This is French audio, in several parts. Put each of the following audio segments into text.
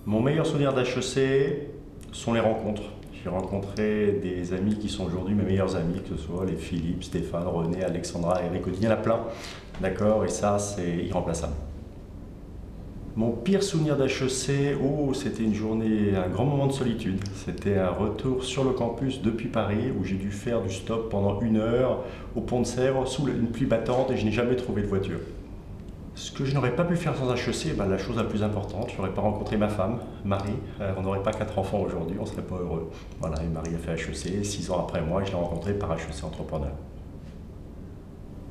Mon meilleur souvenir d'HEC sont les rencontres. J'ai rencontré des amis qui sont aujourd'hui mes meilleurs amis, que ce soit les Philippe, Stéphane, René, Alexandra, Eric, il y en a plein. D'accord, et ça, c'est irremplaçable. Mon pire souvenir d'HEC, c'était une journée, un grand moment de solitude. C'était un retour sur le campus depuis Paris où j'ai dû faire du stop pendant 1 heure au Pont de Sèvres sous une pluie battante et je n'ai jamais trouvé de voiture. Ce que je n'aurais pas pu faire sans HEC, la chose la plus importante, je n'aurais pas rencontré ma femme, Marie. On n'aurait pas 4 enfants aujourd'hui, on ne serait pas heureux. Voilà, et Marie a fait HEC, 6 ans après moi, et je l'ai rencontrée par HEC Entrepreneur.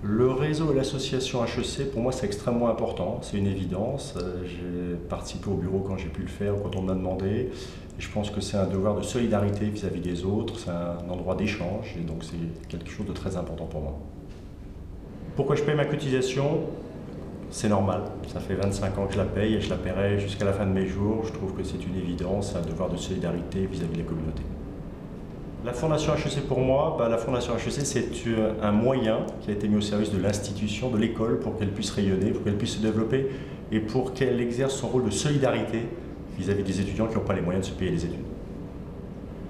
Le réseau et l'association HEC, pour moi, c'est extrêmement important, c'est une évidence. J'ai participé au bureau quand j'ai pu le faire, quand on m'a demandé. Et je pense que c'est un devoir de solidarité vis-à-vis des autres, c'est un endroit d'échange, et donc c'est quelque chose de très important pour moi. Pourquoi je paye ma cotisation ? C'est normal, ça fait 25 ans que je la paye et je la paierai jusqu'à la fin de mes jours. Je trouve que c'est une évidence, c'est un devoir de solidarité vis-à-vis de la communauté. La Fondation HEC pour moi, la Fondation HEC c'est un moyen qui a été mis au service de l'institution, de l'école pour qu'elle puisse rayonner, pour qu'elle puisse se développer et pour qu'elle exerce son rôle de solidarité vis-à-vis des étudiants qui n'ont pas les moyens de se payer les études.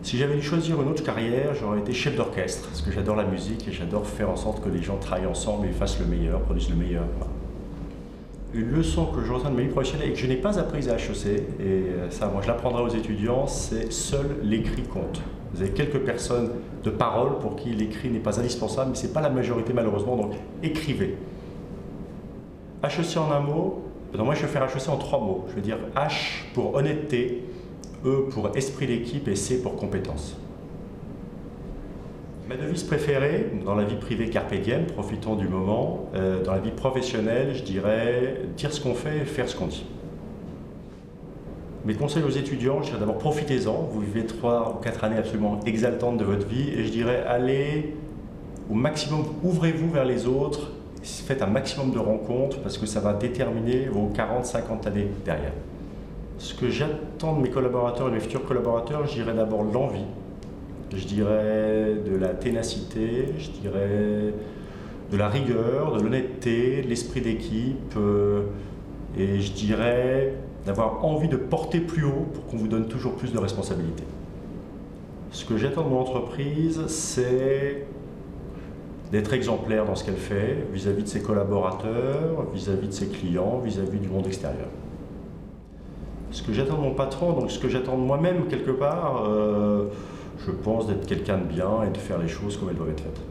Si j'avais dû choisir une autre carrière, j'aurais été chef d'orchestre parce que j'adore la musique et j'adore faire en sorte que les gens travaillent ensemble et fassent le meilleur, produisent le meilleur. Une leçon que je retiens de ma vie professionnelle et que je n'ai pas apprise à HEC, et ça moi je l'apprendrai aux étudiants, c'est seul l'écrit compte. Vous avez quelques personnes de parole pour qui l'écrit n'est pas indispensable, mais ce n'est pas la majorité malheureusement, donc écrivez. HEC en un mot, moi je vais faire HEC en 3 mots. Je vais dire H pour honnêteté, E pour esprit d'équipe et C pour compétence. Ma devise préférée, dans la vie privée carpe diem, profitons du moment. Dans la vie professionnelle, je dirais dire ce qu'on fait et faire ce qu'on dit. Mes conseils aux étudiants, je dirais d'abord profitez-en. Vous vivez 3 ou 4 années absolument exaltantes de votre vie et je dirais allez au maximum, ouvrez-vous vers les autres, faites un maximum de rencontres parce que ça va déterminer vos 40-50 années derrière. Ce que j'attends de mes collaborateurs et de mes futurs collaborateurs, je dirais d'abord l'envie. Je dirais de la ténacité, je dirais de la rigueur, de l'honnêteté, de l'esprit d'équipe et je dirais d'avoir envie de porter plus haut pour qu'on vous donne toujours plus de responsabilités. Ce que j'attends de mon entreprise, c'est d'être exemplaire dans ce qu'elle fait vis-à-vis de ses collaborateurs, vis-à-vis de ses clients, vis-à-vis du monde extérieur. Ce que j'attends de mon patron, donc ce que j'attends de moi-même quelque part, je pense d'être quelqu'un de bien et de faire les choses comme elles doivent être faites.